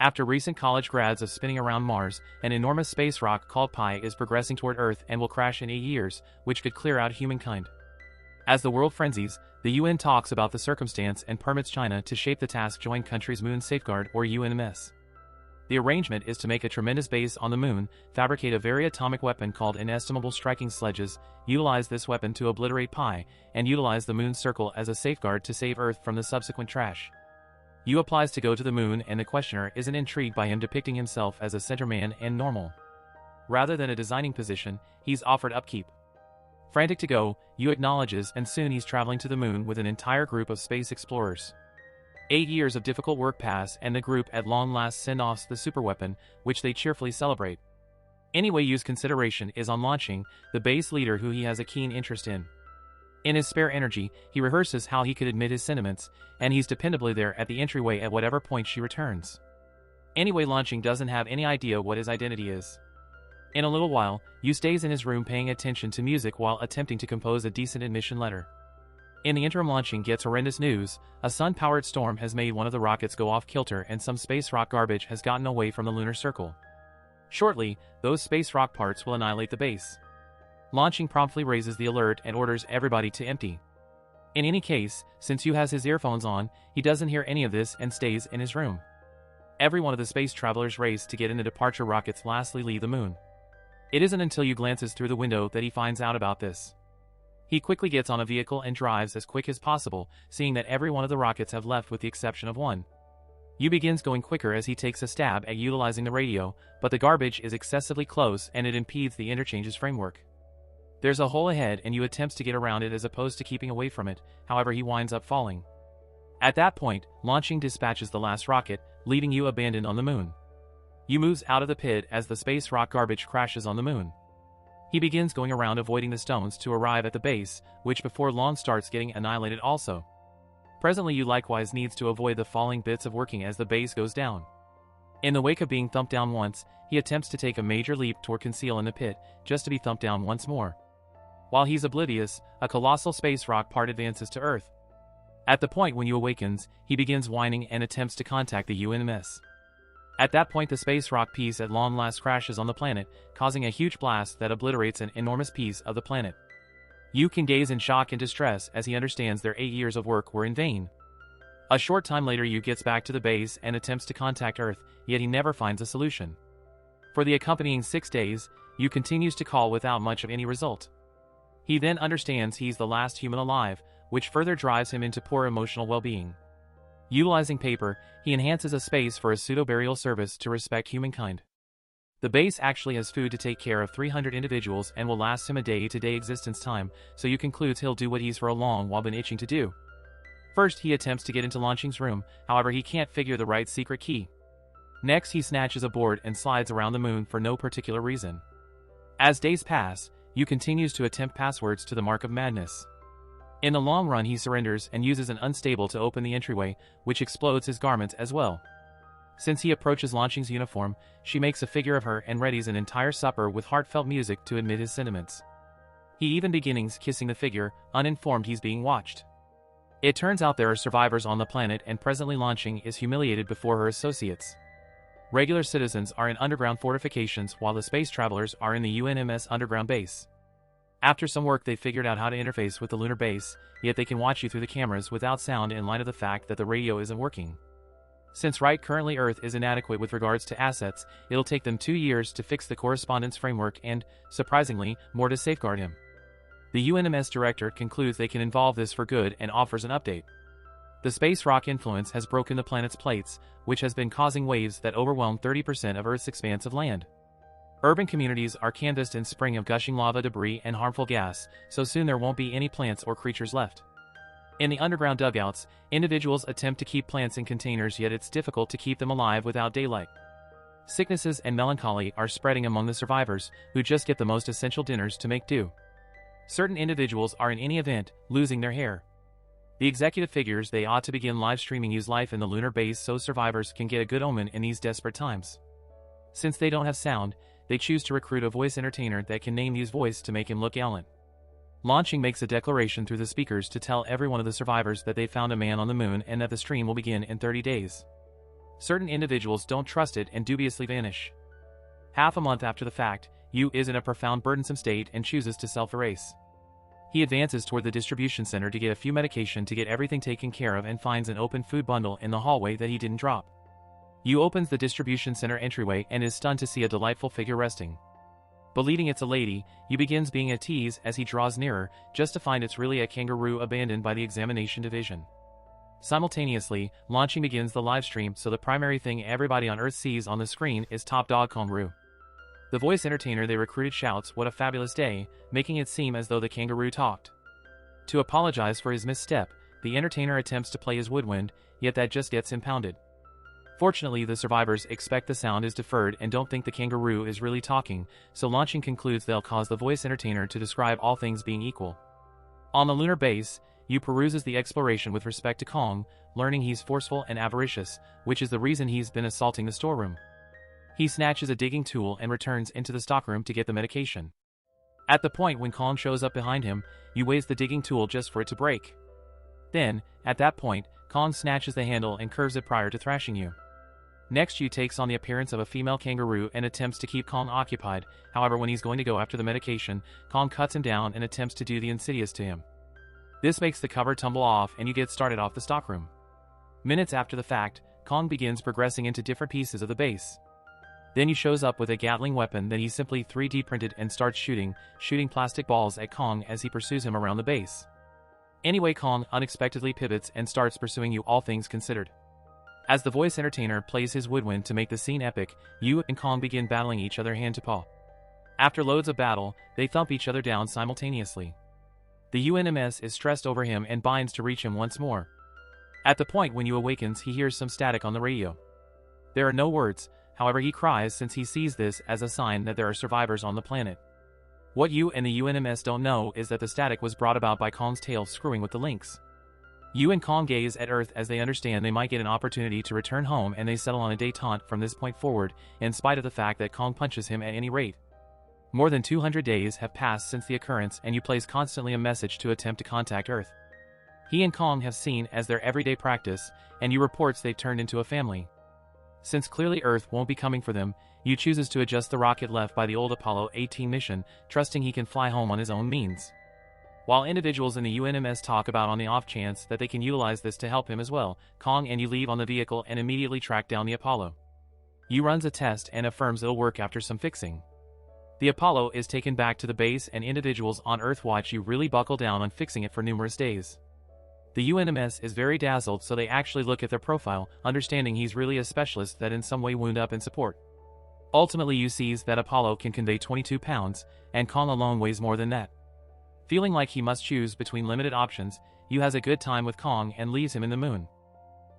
After recent college grads of spinning around Mars, an enormous space rock called Pi is progressing toward Earth and will crash in 8 years, which could clear out humankind. As the world frenzies, the UN talks about the circumstance and permits China to shape the task joint countries Moon Safeguard or UNMS. The arrangement is to make a tremendous base on the Moon, fabricate a very atomic weapon called inestimable striking sledges, utilize this weapon to obliterate Pi, and utilize the Moon's circle as a safeguard to save Earth from the subsequent trash. Yu applies to go to the Moon and the questioner isn't intrigued by him depicting himself as a center man and normal. Rather than a designing position, he's offered upkeep. Frantic to go, Yu acknowledges and soon he's traveling to the Moon with an entire group of space explorers. 8 years of difficult work pass and the group at long last send off the superweapon, which they cheerfully celebrate. Anyway, Yu's consideration is on launching the base leader who he has a keen interest in. In his spare energy, he rehearses how he could admit his sentiments, and he's dependably there at the entryway at whatever point she returns. Anyway, launching doesn't have any idea what his identity is. In a little while, Yu stays in his room paying attention to music while attempting to compose a decent admission letter. In the interim, launching gets horrendous news. A sun-powered storm has made one of the rockets go off kilter and some space rock garbage has gotten away from the lunar circle. Shortly, those space rock parts will annihilate the base. Launching promptly raises the alert and orders everybody to empty. In any case, since Yu has his earphones on, he doesn't hear any of this and stays in his room. Every one of the space travelers race to get in the departure rockets lastly leave the Moon. It isn't until Yu glances through the window that he finds out about this. He quickly gets on a vehicle and drives as quick as possible, seeing that every one of the rockets have left with the exception of one. Yu begins going quicker as he takes a stab at utilizing the radio, but the garbage is excessively close and it impedes the interchange's framework. There's a hole ahead and Yu attempts to get around it as opposed to keeping away from it, however he winds up falling. At that point, launching dispatches the last rocket, leaving Yu abandoned on the Moon. Yu moves out of the pit as the space rock garbage crashes on the Moon. He begins going around avoiding the stones to arrive at the base, which before long starts getting annihilated also. Presently, Yu likewise needs to avoid the falling bits of working as the base goes down. In the wake of being thumped down once, he attempts to take a major leap toward conceal in the pit, just to be thumped down once more. While he's oblivious, a colossal space rock part advances to Earth. At the point when Yu awakens, he begins whining and attempts to contact the UNMS. At that point, the space rock piece at long last crashes on the planet, causing a huge blast that obliterates an enormous piece of the planet. Yu can gaze in shock and distress as he understands their 8 years of work were in vain. A short time later, Yu gets back to the base and attempts to contact Earth, yet he never finds a solution. For the accompanying 6 days, Yu continues to call without much of any result. He then understands he's the last human alive, which further drives him into poor emotional well-being. Utilizing paper, he enhances a space for a pseudo-burial service to respect humankind. The base actually has food to take care of 300 individuals and will last him a day-to-day existence time, so Yu concludes he'll do what he's for a long while been itching to do. First, he attempts to get into Launching's room, however he can't figure the right secret key. Next, he snatches a board and slides around the Moon for no particular reason. As days pass, Yu continues to attempt passwords to the Mark of Madness. In the long run, he surrenders and uses an unstable to open the entryway, which explodes his garments as well. Since he approaches Launching's uniform, she makes a figure of her and readies an entire supper with heartfelt music to admit his sentiments. He even begins kissing the figure, uninformed he's being watched. It turns out there are survivors on the planet and presently Launching is humiliated before her associates. Regular citizens are in underground fortifications while the space travelers are in the UNMS underground base. After some work, they figured out how to interface with the lunar base, yet they can watch you through the cameras without sound in light of the fact that the radio isn't working. Since currently Earth is inadequate with regards to assets, it'll take them 2 years to fix the correspondence framework and, surprisingly, more to safeguard him. The UNMS director concludes they can involve this for good and offers an update. The space rock influence has broken the planet's plates, which has been causing waves that overwhelm 30% of Earth's expanse of land. Urban communities are canvassed in spring of gushing lava debris and harmful gas, so soon there won't be any plants or creatures left. In the underground dugouts, individuals attempt to keep plants in containers, yet it's difficult to keep them alive without daylight. Sicknesses and melancholy are spreading among the survivors, who just get the most essential dinners to make do. Certain individuals are in any event losing their hair. The executive figures they ought to begin live streaming Yu's life in the lunar base so survivors can get a good omen in these desperate times. Since they don't have sound, they choose to recruit a voice entertainer that can name Yu's voice to make him look gallant. Launching makes a declaration through the speakers to tell every one of the survivors that they found a man on the Moon and that the stream will begin in 30 days. Certain individuals don't trust it and dubiously vanish. Half a month after the fact, Yu is in a profound burdensome state and chooses to self-erase. He advances toward the distribution center to get a few medication to get everything taken care of and finds an open food bundle in the hallway that he didn't drop. Yu opens the distribution center entryway and is stunned to see a delightful figure resting. Believing it's a lady, Yu begins being a tease as he draws nearer, just to find it's really a kangaroo abandoned by the examination division. Simultaneously, launching begins the livestream, so the primary thing everybody on Earth sees on the screen is Top Dog Kangaroo. The voice entertainer they recruited shouts, "What a fabulous day," making it seem as though the kangaroo talked. To apologize for his misstep, the entertainer attempts to play his woodwind, yet that just gets impounded. Fortunately, the survivors expect the sound is deferred and don't think the kangaroo is really talking, so launching concludes they'll cause the voice entertainer to describe all things being equal. On the lunar base, Yu peruses the exploration with respect to Kong, learning he's forceful and avaricious, which is the reason he's been assaulting the storeroom. He snatches a digging tool and returns into the stockroom to get the medication. At the point when Kong shows up behind him, Yu weighs the digging tool just for it to break. Then, at that point, Kong snatches the handle and curves it prior to thrashing Yu. Next, Yu takes on the appearance of a female kangaroo and attempts to keep Kong occupied. However, when he's going to go after the medication, Kong cuts him down and attempts to do the insidious to him. This makes the cover tumble off and you get started off the stockroom. Minutes after the fact, Kong begins progressing into different pieces of the base. Then he shows up with a Gatling weapon that he simply 3D printed and starts shooting plastic balls at Kong as he pursues him around the base. Anyway, Kong unexpectedly pivots and starts pursuing Yu, all things considered. As the voice entertainer plays his woodwind to make the scene epic, Yu and Kong begin battling each other hand to paw. After loads of battle, they thump each other down simultaneously. The UNMS is stressed over him and binds to reach him once more. At the point when Yu awakens, he hears some static on the radio. There are no words, however he cries since he sees this as a sign that there are survivors on the planet. What Yu and the UNMS don't know is that the static was brought about by Kong's tail screwing with the links. Yu and Kong gaze at Earth as they understand they might get an opportunity to return home, and they settle on a détente from this point forward, in spite of the fact that Kong punches him at any rate. More than 200 days have passed since the occurrence, and Yu plays constantly a message to attempt to contact Earth. He and Kong have seen as their everyday practice, and Yu reports they've turned into a family. Since clearly Earth won't be coming for them, Yu chooses to adjust the rocket left by the old Apollo 18 mission, trusting he can fly home on his own means. While individuals in the UNMS talk about on the off chance that they can utilize this to help him as well, Kong and Yu leave on the vehicle and immediately track down the Apollo. Yu runs a test and affirms it'll work after some fixing. The Apollo is taken back to the base, and individuals on Earth watch Yu really buckle down on fixing it for numerous days. The UNMS is very dazzled, so they actually look at their profile, understanding he's really a specialist that in some way wound up in support. Ultimately, Yu sees that Apollo can convey 22 pounds, and Kong alone weighs more than that. Feeling like he must choose between limited options, Yu has a good time with Kong and leaves him in the moon.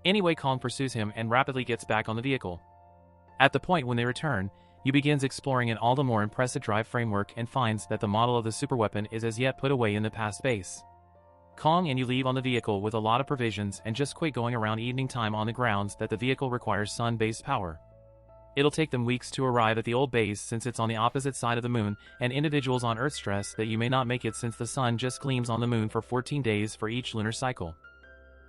Anyway, Kong pursues him and rapidly gets back on the vehicle. At the point when they return, Yu begins exploring an all the more impressive drive framework and finds that the model of the superweapon is as yet put away in the past base. Kong and Yu leave on the vehicle with a lot of provisions and just quit going around evening time on the grounds that the vehicle requires sun-based power. It'll take them weeks to arrive at the old base since it's on the opposite side of the moon, and individuals on Earth stress that you may not make it since the sun just gleams on the moon for 14 days for each lunar cycle.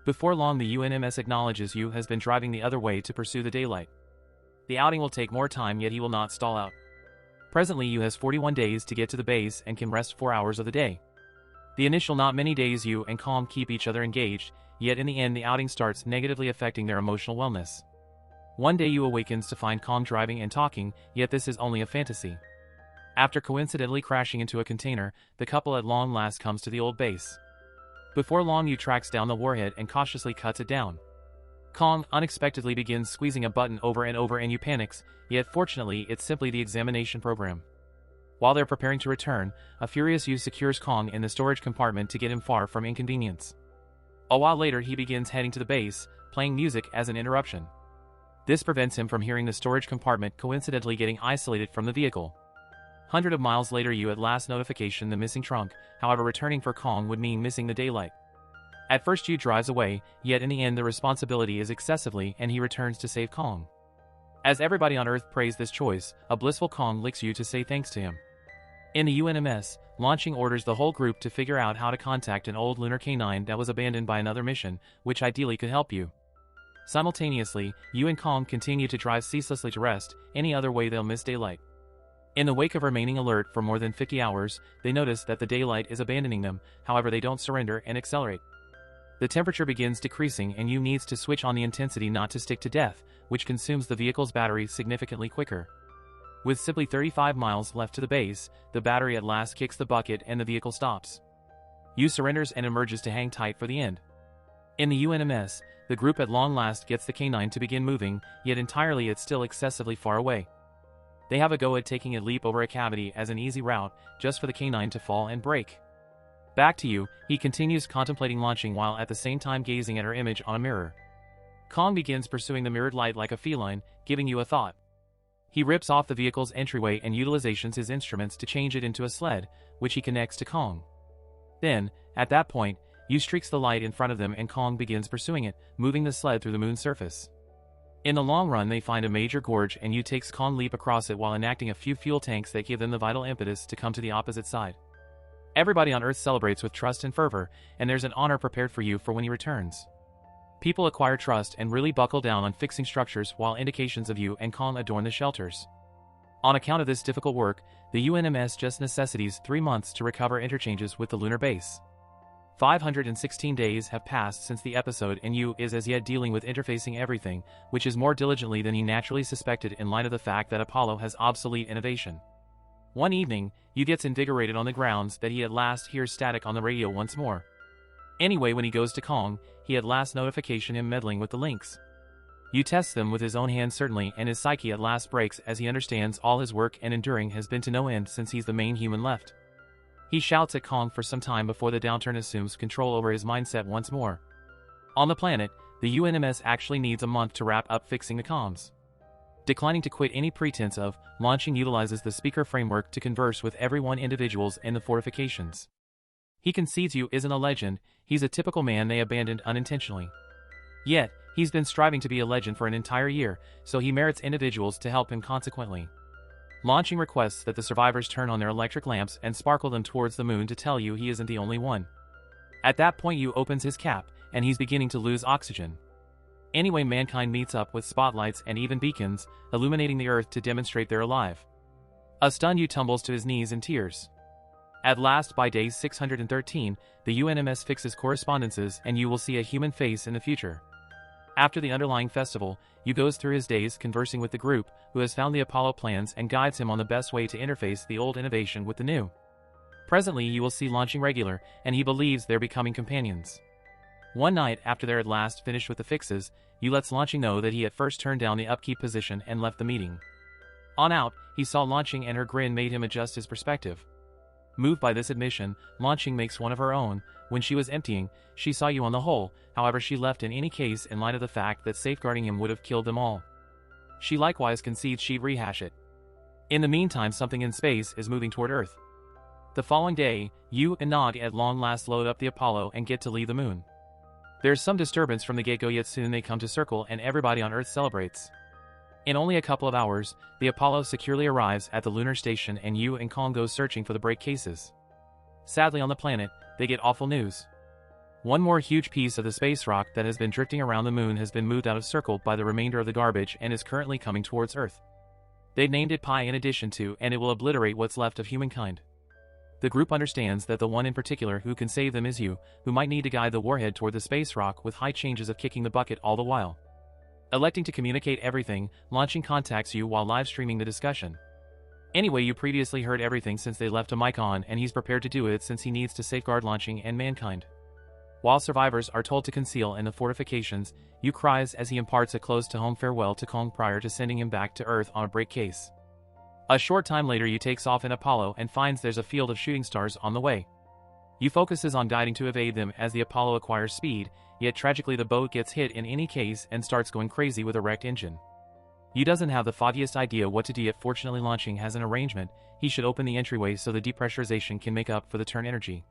Before long, the UNMS acknowledges Yu has been driving the other way to pursue the daylight. The outing will take more time, yet he will not stall out. Presently, Yu has 41 days to get to the base and can rest 4 hours of the day. The initial not many days, Yu and Kong keep each other engaged, yet in the end the outing starts negatively affecting their emotional wellness. One day Yu awakens to find Kong driving and talking, yet this is only a fantasy. After coincidentally crashing into a container, the couple at long last comes to the old base. Before long, Yu tracks down the warhead and cautiously cuts it down. Kong unexpectedly begins squeezing a button over and over, and Yu panics, yet fortunately it's simply the examination program. While they're preparing to return, a furious Yu secures Kong in the storage compartment to get him far from inconvenience. A while later, he begins heading to the base, playing music as an interruption. This prevents him from hearing the storage compartment coincidentally getting isolated from the vehicle. Hundreds of miles later, Yu at last notification the missing trunk, however returning for Kong would mean missing the daylight. At first Yu drives away, yet in the end the responsibility is excessively and he returns to save Kong. As everybody on Earth praise this choice, a blissful Kong licks Yu to say thanks to him. In the UNMS, launching orders the whole group to figure out how to contact an old lunar canine that was abandoned by another mission, which ideally could help Yu. Simultaneously, Yu and Kong continue to drive ceaselessly to rest, any other way they'll miss daylight. In the wake of remaining alert for more than 50 hours, they notice that the daylight is abandoning them, however they don't surrender and accelerate. The temperature begins decreasing and Yu needs to switch on the intensity not to stick to death, which consumes the vehicle's battery significantly quicker. With simply 35 miles left to the base, the battery at last kicks the bucket and the vehicle stops. Yu surrenders and emerges to hang tight for the end. In the UNMS, the group at long last gets the K9 to begin moving, yet entirely it's still excessively far away. They have a go at taking a leap over a cavity as an easy route, just for the K9 to fall and break. Back to Yu, he continues contemplating launching while at the same time gazing at her image on a mirror. Kong begins pursuing the mirrored light like a feline, giving Yu a thought. He rips off the vehicle's entryway and utilizes his instruments to change it into a sled, which he connects to Kong. Then, at that point, Yu streaks the light in front of them and Kong begins pursuing it, moving the sled through the moon's surface. In the long run they find a major gorge and Yu takes Kong leap across it while enacting a few fuel tanks that give them the vital impetus to come to the opposite side. Everybody on Earth celebrates with trust and fervor, and there's an honor prepared for Yu for when he returns. People acquire trust and really buckle down on fixing structures while indications of Yu and Kong adorn the shelters. On account of this difficult work, the UNMS just necessitates 3 months to recover interchanges with the lunar base. 516 days have passed since the episode and Yu is as yet dealing with interfacing everything, which is more diligently than he naturally suspected in light of the fact that Apollo has obsolete innovation. One evening, Yu gets invigorated on the grounds that he at last hears static on the radio once more. Anyway, when he goes to Kong, he at last notification him meddling with the links. Yu tests them with his own hand certainly and his psyche at last breaks as he understands all his work and enduring has been to no end since he's the main human left. He shouts at Kong for some time before the downturn assumes control over his mindset once more. On the planet, the UNMS actually needs a month to wrap up fixing the comms. Declining to quit any pretense of launching utilizes the speaker framework to converse with everyone individuals in the fortifications. He concedes Yu isn't a legend, he's a typical man they abandoned unintentionally. Yet, he's been striving to be a legend for an entire year, so he merits individuals to help him consequently. Launching requests that the survivors turn on their electric lamps and sparkle them towards the moon to tell Yu he isn't the only one. At that point Yu opens his cap, and he's beginning to lose oxygen. Anyway, mankind meets up with spotlights and even beacons, illuminating the earth to demonstrate they're alive. A stunned Yu tumbles to his knees in tears. At last, by day 613, the UNMS fixes correspondences and Yu will see a human face in the future. After the underlying festival, Yu goes through his days conversing with the group, who has found the Apollo plans and guides him on the best way to interface the old innovation with the new. Presently you will see launching regular, and he believes they're becoming companions. One night after they're at last finished with the fixes, Yu lets Launching know that he at first turned down the upkeep position and left the meeting. On out, he saw Launching and her grin made him adjust his perspective. Moved by this admission, Launching makes one of her own. When she was emptying, she saw Yu on the whole, however she left in any case in light of the fact that safeguarding him would have killed them all. She likewise concedes she'd rehash it. In the meantime, something in space is moving toward Earth. The following day, Yu and Nog at long last load up the Apollo and get to leave the moon. There's some disturbance from the get-go, yet soon they come to circle and everybody on Earth celebrates. In only a couple of hours, the Apollo securely arrives at the lunar station and Yu and Kong go searching for the break cases. Sadly, on the planet, they get awful news. One more huge piece of the space rock that has been drifting around the moon has been moved out of circle by the remainder of the garbage and is currently coming towards Earth. They've named it Pi in addition to, and it will obliterate what's left of humankind. The group understands that the one in particular who can save them is Yu, who might need to guide the warhead toward the space rock with high chances of kicking the bucket all the while. Electing to communicate everything, Launching contacts Yu while live streaming the discussion. Anyway, Yu previously heard everything since they left a mic on, and he's prepared to do it since he needs to safeguard Launching and mankind. While survivors are told to conceal in the fortifications, Yu cries as he imparts a close-to-home farewell to Kong prior to sending him back to Earth on a break case. A short time later Yu takes off in Apollo and finds there's a field of shooting stars on the way. Yu focuses on guiding to evade them as the Apollo acquires speed, yet tragically the boat gets hit in any case and starts going crazy with a wrecked engine. Yu doesn't have the foggiest idea what to do, yet fortunately Launching has an arrangement. He should open the entryway so the depressurization can make up for the turn energy.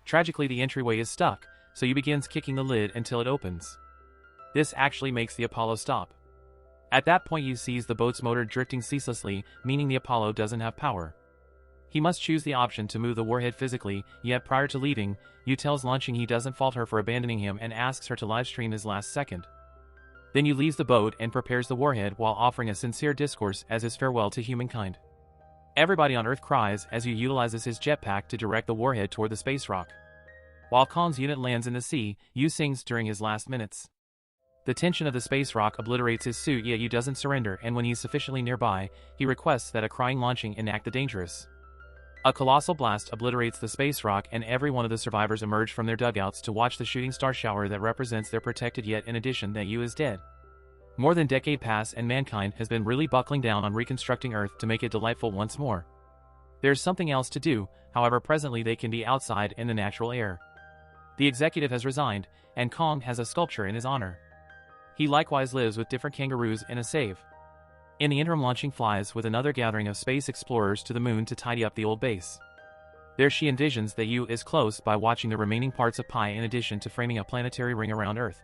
Tragically the entryway is stuck, so Yu begins kicking the lid until it opens. This actually makes the Apollo stop. At that point Yu sees the boat's motor drifting ceaselessly, meaning the Apollo doesn't have power. He must choose the option to move the warhead physically, yet prior to leaving, Yu tells Launching he doesn't fault her for abandoning him and asks her to livestream his last second. Then Yu leaves the boat and prepares the warhead while offering a sincere discourse as his farewell to humankind. Everybody on Earth cries as Yu utilizes his jetpack to direct the warhead toward the space rock. While Kong's unit lands in the sea, Yu sings during his last minutes. The tension of the space rock obliterates his suit, yet Yu doesn't surrender, and when he's sufficiently nearby, he requests that a crying launching enact the dangerous. A colossal blast obliterates the space rock, and every one of the survivors emerge from their dugouts to watch the shooting star shower that represents their protected, yet in addition that Yu is dead. More than a decade pass and mankind has been really buckling down on reconstructing Earth to make it delightful once more. There's something else to do, however presently they can be outside in the natural air. The executive has resigned, and Kong has a sculpture in his honor. He likewise lives with different kangaroos in a save. In the interim, launching flies with another gathering of space explorers to the moon to tidy up the old base. There she envisions that Yu is close by watching the remaining parts of Pi in addition to framing a planetary ring around Earth.